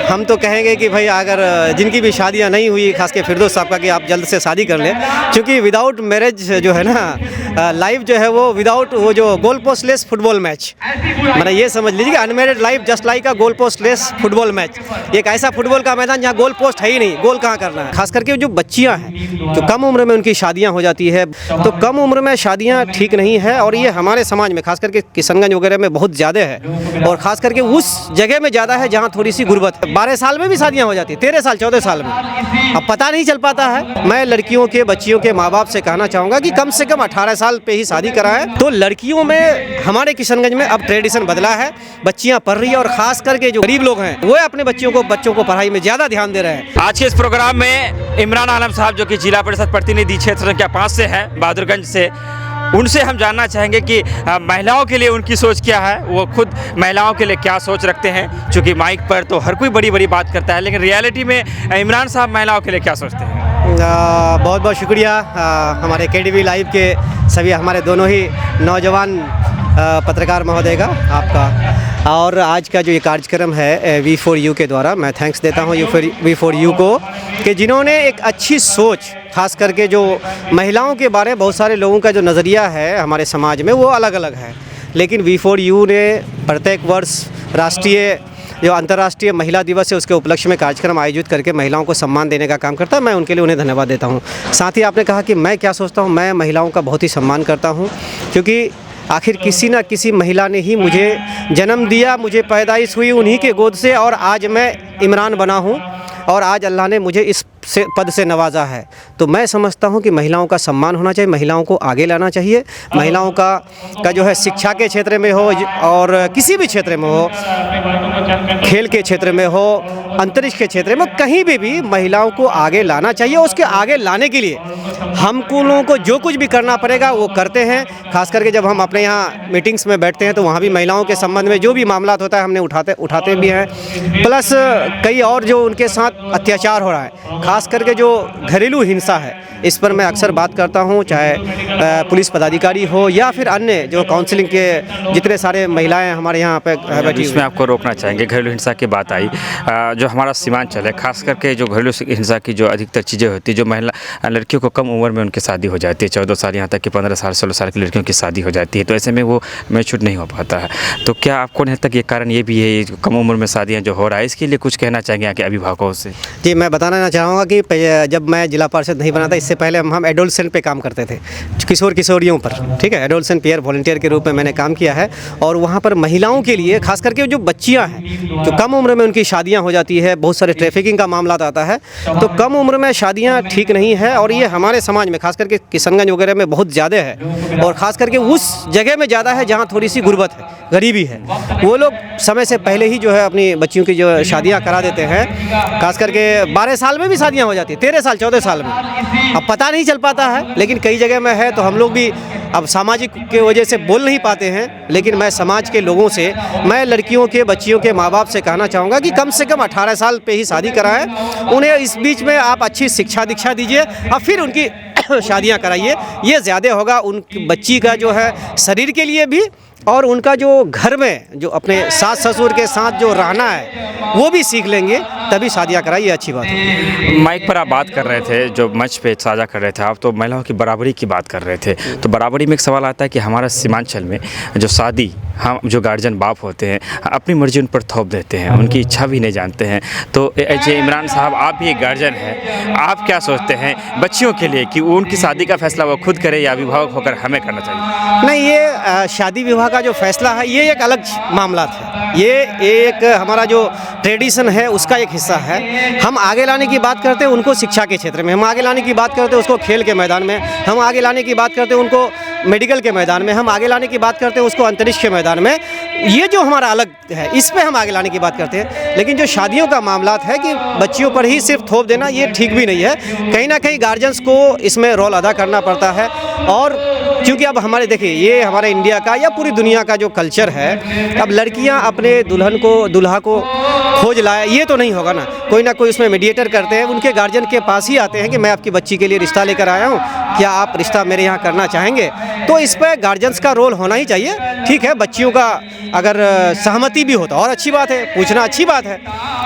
हम तो कहेंगे कि भाई अगर जिनकी भी शादियां नहीं हुई, खास के फिरदौस साहब का, कि आप जल्द से शादी कर लें, क्योंकि विदाउट मैरिज जो है ना लाइफ जो है वो विदाउट वो जो goal post less football match, मतलब ये समझ लीजिए कि अनमैरिड लाइफ जस्ट लाइक अ goal post less football match. एक ऐसा फुटबॉल का मैदान जहाँ गोल पोस्ट है ही नहीं, गोल कहाँ करना है। खास करके जो बच्चियाँ हैं, जो कम उम्र में उनकी शादियाँ हो जाती है, तो कम उम्र में शादियाँ ठीक नहीं है। और ये हमारे समाज में खास करके किशनगंज वगैरह में बहुत ज़्यादा है, और ख़ास करके उस जगह में ज़्यादा है जहाँ थोड़ी सी गुर्बत है। 12 साल में भी शादियाँ हो जाती है, 13 साल 14 साल में, अब पता नहीं चल पाता है। मैं लड़कियों के बच्चियों के माँ बाप से कहना चाहूँगा कि कम से कम 18 साल पे ही शादी कराएं। तो लड़कियों में हमारे किशनगंज में अब ट्रेडिशन बदला है, बच्चियाँ पढ़ रही है, और ख़ास करके जो गरीब लोग हैं वो अपने बच्चों को पढ़ाई में ज़्यादा ध्यान दे रहे हैं। आज के इस प्रोग्राम में इमरान आलम साहब जो कि जिला परिषद प्रतिनिधि क्षेत्र संख्या 5 से हैं, बहादुरगंज से, उनसे हम जानना चाहेंगे कि महिलाओं के लिए उनकी सोच क्या है, वो खुद महिलाओं के लिए क्या सोच रखते हैं। चूँकि माइक पर तो हर कोई बड़ी बड़ी बात करता है, लेकिन रियलिटी में इमरान साहब महिलाओं के लिए क्या सोचते हैं। बहुत बहुत शुक्रिया हमारे KDV लाइव के सभी हमारे दोनों ही नौजवान पत्रकार महोदय का, आपका, और आज का जो ये कार्यक्रम है V4U के द्वारा मैं थैंक्स देता हूँ V4U को, कि जिन्होंने एक अच्छी सोच, खास करके जो महिलाओं के बारे में बहुत सारे लोगों का जो नज़रिया है हमारे समाज में वो अलग अलग है, लेकिन V4U ने प्रत्येक वर्ष राष्ट्रीय जो अंतर्राष्ट्रीय महिला दिवस है उसके उपलक्ष्य में कार्यक्रम आयोजित करके महिलाओं को सम्मान देने का काम करता है। मैं उनके लिए उन्हें धन्यवाद देता हूँ। साथ ही आपने कहा कि मैं क्या सोचता हूँ, मैं महिलाओं का बहुत ही सम्मान करता हूँ, क्योंकि आखिर किसी न किसी महिला ने ही मुझे जन्म दिया, मुझे पैदाइश हुई उन्हीं के गोद से, और आज मैं इमरान बना हूँ, और आज अल्लाह ने मुझे इस पद से नवाजा है। तो मैं समझता हूँ कि महिलाओं का सम्मान होना चाहिए, महिलाओं को आगे लाना चाहिए। महिलाओं का जो है शिक्षा के क्षेत्र में हो और किसी भी क्षेत्र में हो, खेल के क्षेत्र में हो, अंतरिक्ष के क्षेत्र में, कहीं भी महिलाओं को आगे लाना चाहिए। उसके आगे लाने के लिए हमको लोगों को जो कुछ भी करना पड़ेगा वो करते हैं। खास करके जब हम अपने यहाँ मीटिंग्स में बैठते हैं तो वहाँ भी महिलाओं के संबंध में जो भी मामला होता है हमने उठाते भी हैं। प्लस कई और जो उनके साथ अत्याचार हो रहा है, खास करके जो घरेलू हिंसा है, इस पर मैं अक्सर बात करता हूँ, चाहे पुलिस पदाधिकारी हो या फिर अन्य जो काउंसलिंग के जितने सारे महिलाएं हमारे यहाँ पे बैठी। इसमें आपको रोकना चाहेंगे, घरेलू हिंसा की बात आई, जो हमारा सीमांचल है, खास करके जो घरेलू हिंसा की जो अधिकतर चीज़ें होती है, जो महिला लड़कियों को कम उम्र में उनकी शादी हो जाती है, 14 साल यहाँ तक कि 15 साल 16 साल की लड़कियों की शादी हो जाती है, तो ऐसे में वो मैच्योर नहीं हो पाता है। तो क्या आपको नहीं लगता कि ये कारण ये भी है, कम उम्र में शादियाँ जो हो रहा है, इसके लिए कुछ कहना चाहेंगे यहाँ के अभिभावकों से? जी, मैं बताना चाहूँगा कि जब मैं जिला पार्षद नहीं बना था, इससे पहले हम एडोलसेंट पे काम करते थे, किशोरियों पर, ठीक है, एडोलसेंट पीयर वॉलंटियर के रूप में मैंने काम किया है। और वहाँ पर महिलाओं के लिए, खास करके जो बच्चियाँ हैं, जो कम उम्र में उनकी शादियाँ हो जाती है, बहुत सारे ट्रैफिकिंग का मामला आता है, तो कम उम्र में शादियाँ ठीक नहीं है। और ये हमारे समाज में, खास करके किशनगंज वगैरह में बहुत ज़्यादा है, और ख़ास करके उस जगह में ज़्यादा है जहाँ थोड़ी सी गुर्बत है, गरीबी है। वो लोग समय से पहले ही जो है अपनी बच्चियों की जो शादियाँ करा देते हैं, खास करके 12 साल में भी शादियाँ हो जाती है, 13 साल 14 साल में, अब पता नहीं चल पाता है, लेकिन कई जगह में है। तो हम लोग भी अब सामाजिक के वजह से बोल नहीं पाते हैं, लेकिन मैं समाज के लोगों से, मैं लड़कियों के बच्चियों के माँ बाप से कहना चाहूँगा कि कम से कम 18 साल पे ही शादी कराएं। उन्हें इस बीच में आप अच्छी शिक्षा दीक्षा दीजिए और फिर उनकी शादियाँ कराइए। ये ज़्यादा होगा उन बच्ची का जो है शरीर के लिए भी, और उनका जो घर में जो अपने सास ससुर के साथ जो रहना है वो भी सीख लेंगे, तभी शादियाँ कराइए, अच्छी बात है। माइक पर आप बात कर रहे थे, जो मंच पे साझा कर रहे थे आप, तो महिलाओं की बराबरी की बात कर रहे थे। तो बराबरी में एक सवाल आता है कि हमारा सीमांचल में जो शादी, हम जो गार्जियन बाप होते हैं अपनी मर्जी उन पर थोप देते हैं, उनकी इच्छा भी नहीं जानते हैं। तो इमरान साहब, आप भी एक गार्जियन हैं, आप क्या सोचते हैं बच्चियों के लिए कि उनकी शादी का फैसला वो खुद करे या अभिभावक होकर हमें करना चाहिए? नहीं, ये शादी विवाह का जो फैसला है ये एक अलग मामला है, ये एक हमारा जो ट्रेडिशन है उसका एक हिस्सा है। हम आगे लाने की बात करते हैं उनको शिक्षा के क्षेत्र में, हम आगे लाने की बात करते हैं उसको खेल के मैदान में, हम आगे लाने की बात करते हैं उनको मेडिकल के मैदान में, हम आगे लाने की बात करते हैं उसको अंतरिक्ष के मैदान में। ये जो हमारा अलग है, इस पे हम आगे लाने की बात करते हैं। लेकिन जो शादियों का मामला है कि बच्चियों पर ही सिर्फ थोप देना, ये ठीक भी नहीं है। कहीं ना कहीं गार्जियंस को इसमें रोल अदा करना पड़ता है। और क्योंकि अब हमारे देखिए, ये हमारे इंडिया का या पूरी दुनिया का जो कल्चर है, अब लड़कियां अपने दुल्हा को खोज लाए, ये तो नहीं होगा ना कोई उसमें मीडिएटर करते हैं, उनके गार्जियन के पास ही आते हैं कि मैं आपकी बच्ची के लिए रिश्ता लेकर आया हूँ, क्या आप रिश्ता मेरे यहाँ करना चाहेंगे। तो इस पर गार्जियंस का रोल होना ही चाहिए। ठीक है, बच्चियों का अगर सहमति भी होता और अच्छी बात है, पूछना अच्छी बात है।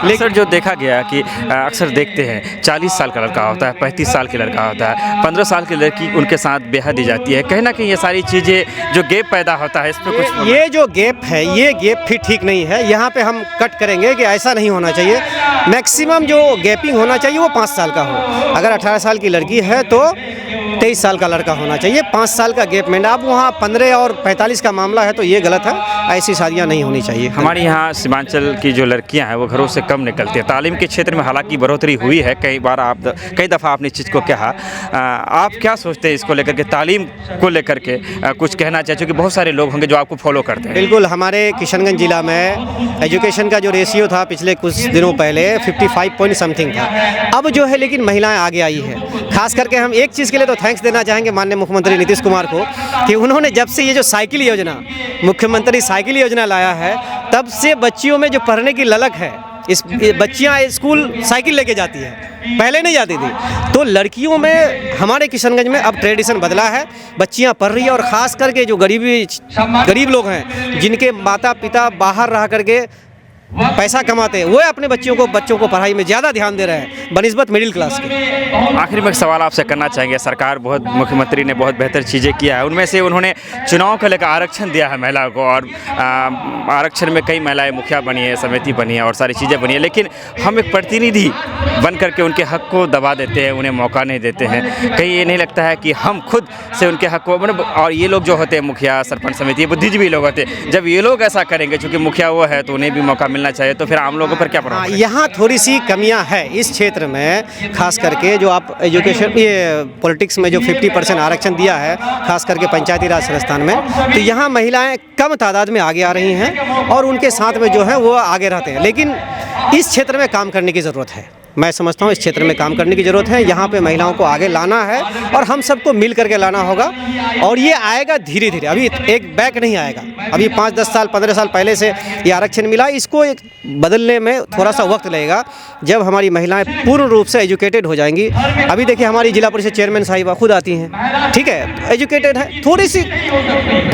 लेकिन जो देखा गया कि अक्सर देखते हैं 40 साल का लड़का होता है, 35 साल की लड़का होता है, 15 साल की लड़की उनके साथ बेहद दी जाती है। कहीं ना कहीं ये सारी चीज़ें जो गैप पैदा होता है, इस पर कुछ ये जो गैप है, ये गैप भी ठीक नहीं है। यहाँ पे हम कट करेंगे कि ऐसा नहीं होना चाहिए। मैक्सिमम जो गैपिंग होना चाहिए वो 5 साल का हो। अगर 18 साल की लड़की है तो 23 साल का लड़का होना चाहिए। 5 साल का गैप में, अब वहाँ 15 और 45 का मामला है तो ये गलत है। ऐसी शादियाँ नहीं होनी चाहिए। हमारे यहाँ सीमांचल की जो लड़कियां हैं वो घरों से कम निकलती हैं। तालीम के क्षेत्र में हालांकि बढ़ोतरी हुई है, कई दफ़ा आपने इस चीज़ को कहा। आप क्या सोचते हैं इसको लेकर के, तालीम को लेकर के कुछ कहना चाहिए, क्योंकि बहुत सारे लोग होंगे जो आपको फॉलो करते हैं। बिल्कुल, हमारे किशनगंज जिला में एजुकेशन का जो रेशियो था पिछले कुछ दिनों पहले 55 पॉइंट समथिंग था। अब जो है लेकिन महिलाएं आगे आई है। खास करके हम एक चीज़ के लिए तो थैंक्स देना चाहेंगे माननीय मुख्यमंत्री नीतीश कुमार को कि उन्होंने जब से ये जो साइकिल योजना, मुख्यमंत्री साइकिल योजना लाया है, तब से बच्चियों में जो पढ़ने की ललक है, बच्चियां स्कूल साइकिल लेके जाती है, पहले नहीं जाती थी। तो लड़कियों में हमारे किशनगंज में अब ट्रेडिशन बदला है, बच्चियां पढ़ रही है। और ख़ास करके जो गरीब लोग हैं, जिनके माता पिता बाहर रह करके पैसा कमाते हैं, वो अपने बच्चों को पढ़ाई में ज़्यादा ध्यान दे रहे हैं बनिस्बत मिडिल क्लास के। आखिर में एक सवाल आपसे करना चाहेंगे। सरकार मुख्यमंत्री ने बहुत बेहतर चीज़ें किया है, उनमें से उन्होंने चुनाव को लेकर आरक्षण दिया है महिला को, और आरक्षण में कई महिलाएं मुखिया बनी है, समिति बनी है और सारी चीज़ें बनी है। लेकिन हम एक प्रतिनिधि बन करके उनके हक को दबा देते हैं, उन्हें मौका नहीं देते हैं। कहीं ये नहीं लगता है कि हम खुद से उनके हक को, और ये लोग जो होते हैं मुखिया, सरपंच, समिति, बुद्धिजीवी लोग होते हैं, जब ये लोग ऐसा करेंगे, चूँकि मुखिया वो है तो उन्हें भी मौका मिलना चाहिए, तो फिर आम लोगों पर क्या प्रभाव? यहाँ थोड़ी सी कमियां है इस क्षेत्र में। खास करके जो आप एजुकेशन, ये पॉलिटिक्स में जो 50% आरक्षण दिया है, खास करके पंचायती राज संस्थान में, तो यहाँ महिलाएं कम तादाद में आगे आ रही हैं और उनके साथ में जो है वो आगे रहते हैं। लेकिन इस क्षेत्र में काम करने की ज़रूरत है। मैं समझता हूँ इस क्षेत्र में काम करने की ज़रूरत है। यहाँ पे महिलाओं को आगे लाना है और हम सबको मिल करके लाना होगा, और ये आएगा धीरे धीरे, अभी एक बैक नहीं आएगा। अभी 5-10 साल 15 साल पहले से ये आरक्षण मिला, इसको एक बदलने में थोड़ा सा वक्त लगेगा जब हमारी महिलाएं पूर्ण रूप से एजुकेटेड हो जाएंगी। अभी देखिए हमारी जिला परिषद चेयरमैन साहिबा खुद आती हैं, ठीक है, एजुकेटेड है, थोड़ी सी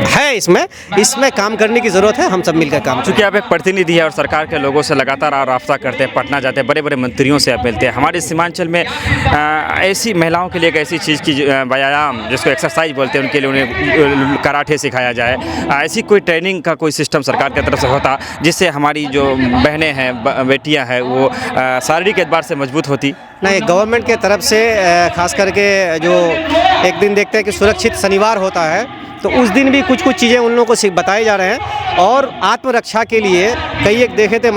है इसमें काम करने की ज़रूरत है। हम सब मिलकर काम, चूँकि आप एक प्रतिनिधि है और सरकार के लोगों से लगातार राब्ता करते हैं, पटना जाते हैं, बड़े बड़े मंत्रियों से आप मिलते हैं। हमारे सीमांचल में ऐसी महिलाओं के लिए एक ऐसी चीज़ की व्यायाम, जिसको एक्सरसाइज बोलते हैं, उनके लिए उन्हें कराटे सिखाया जाए, ऐसी कोई ट्रेनिंग का कोई सिस्टम सरकार की तरफ से होता, जिससे हमारी जो बहनें हैं, बेटियां हैं, वो शारीरिक एतबार से मजबूत होती। नहीं, गवर्नमेंट के तरफ से खास करके जो एक दिन देखते हैं कि सुरक्षित शनिवार होता है, तो उस दिन भी कुछ चीज़ें उन लोगों को बताए जा रहे हैं। और आत्मरक्षा के लिए कई एक देखे थे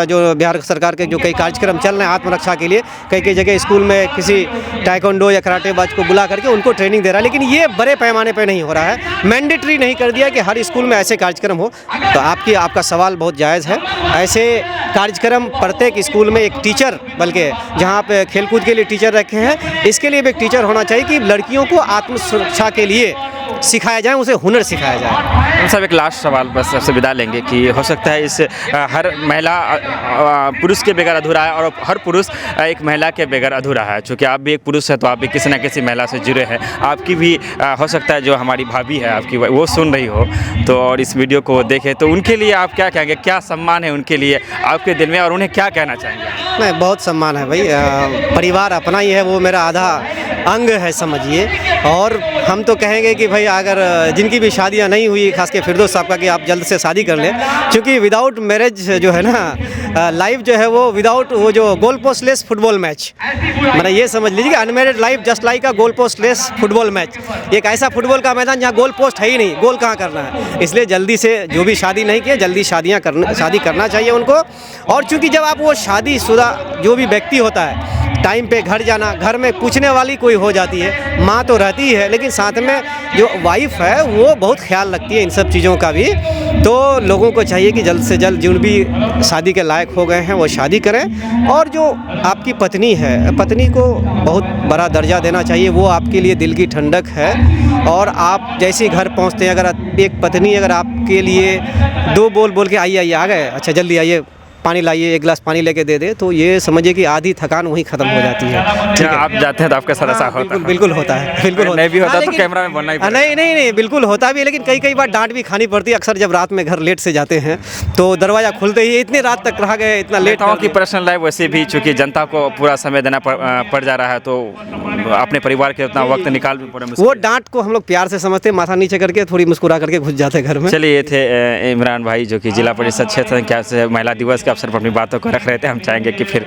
जो बिहार सरकार के जो कई कार्यक्रम चल रहे हैं आत्मरक्षा के लिए, कई जगह स्कूल में किसी टाइकोंडो या कराटेबाज को बुला करके उनको ट्रेनिंग दे रहा है। लेकिन ये बड़े पैमाने पे नहीं हो रहा है, मैंडेटरी नहीं कर दिया कि हर स्कूल में ऐसे कार्यक्रम हो। तो आपका सवाल बहुत जायज़ है। ऐसे कार्यक्रम प्रत्येक स्कूल में एक टीचर, बल्कि जहाँ पे खेलकूद के लिए टीचर रखे हैं, इसके लिए भी एक टीचर होना चाहिए कि लड़कियों को आत्मसुरक्षा के लिए सिखाया जाए, उसे हुनर सिखाया जाए। सब एक लास्ट सवाल बस सबसे विदा लेंगे कि हो सकता है इस हर महिला पुरुष के बगैर अधूरा है और हर पुरुष एक महिला के बगैर अधूरा है। चूँकि आप भी एक पुरुष है तो आप भी किसी न किसी महिला से जुड़े हैं। आपकी भी हो सकता है जो हमारी भाभी है आपकी, वो सुन रही हो तो और इस वीडियो को देखे, तो उनके लिए आप क्या कहेंगे? क्या सम्मान है उनके लिए आपके दिल में, और उन्हें क्या कहना चाहेंगे? नहीं, बहुत सम्मान है भाई। परिवार अपना ही है, वो मेरा आधा अंग है समझिए। और हम तो कहेंगे कि भाई अगर जिनकी भी शादियां नहीं हुई, खास के फिरदौस साहब का, कि आप जल्द से शादी कर लें, क्योंकि विदाउट मैरिज जो है ना लाइफ जो है वो विदाउट वो जो goal post less football match, मतलब ये समझ लीजिए कि अनमैरिड लाइफ जस्ट लाइक अ goal post less football match. एक ऐसा फुटबॉल का मैदान जहाँ गोल पोस्ट है ही नहीं, गोल कहाँ करना है। इसलिए जल्दी से जो भी शादी नहीं किए, जल्दी शादी करना चाहिए उनको। और चूँकि जब आप वो शादीशुदा जो भी व्यक्ति होता है, टाइम पे घर जाना, घर में पूछने वाली कोई हो जाती है, माँ तो रहती ही है, लेकिन साथ में जो वाइफ है वो बहुत ख्याल रखती है इन सब चीज़ों का भी। तो लोगों को चाहिए कि जल्द से जल्द जो भी शादी के लायक हो गए हैं वो शादी करें। और जो आपकी पत्नी है, पत्नी को बहुत बड़ा दर्जा देना चाहिए, वो आपके लिए दिल की ठंडक है। और आप जैसे ही घर पहुँचते हैं, अगर एक पत्नी अगर आपके लिए 2 बोल के आइए आ गए, अच्छा जल्दी आइए, पानी लाइए, एक गिलास पानी लेके दे दे, तो ये समझिए कि आधी थकान वहीं ख़त्म हो जाती है। ठीक जहाँ है। आप जाते हैं तो आपके साथ ऐसा हाँ, होता बिल्कुल है? बिल्कुल होता है, बिल्कुल होता नहीं भी है। होता हाँ, तो लेकिन- कैमरा में बोलना ही पड़ेगा। नहीं नहीं नहीं, बिल्कुल होता भी है, लेकिन कई कई बार डांट भी खानी पड़ती है। अक्सर जब रात में घर लेट से जाते हैं तो दरवाज़ा खुलते ही इतनी रात तक रह गए, इतना लेट नेताओं कर की दिए। पर्सनल लाइफ वैसे भी चूंकि जनता को पूरा समय देना पड़ जा रहा है, तो अपने परिवार के उतना वक्त निकाल भी पड़े वो डांट को हम लोग प्यार से समझते हैं, माथा नीचे करके थोड़ी मुस्कुरा करके घुस जाते हैं घर में। चलिए, ये थे इमरान भाई जो कि जिला परिषद क्षेत्र संख्या से महिला दिवस के अवसर पर अपनी बातों को रख रहे थे। हम चाहेंगे कि फिर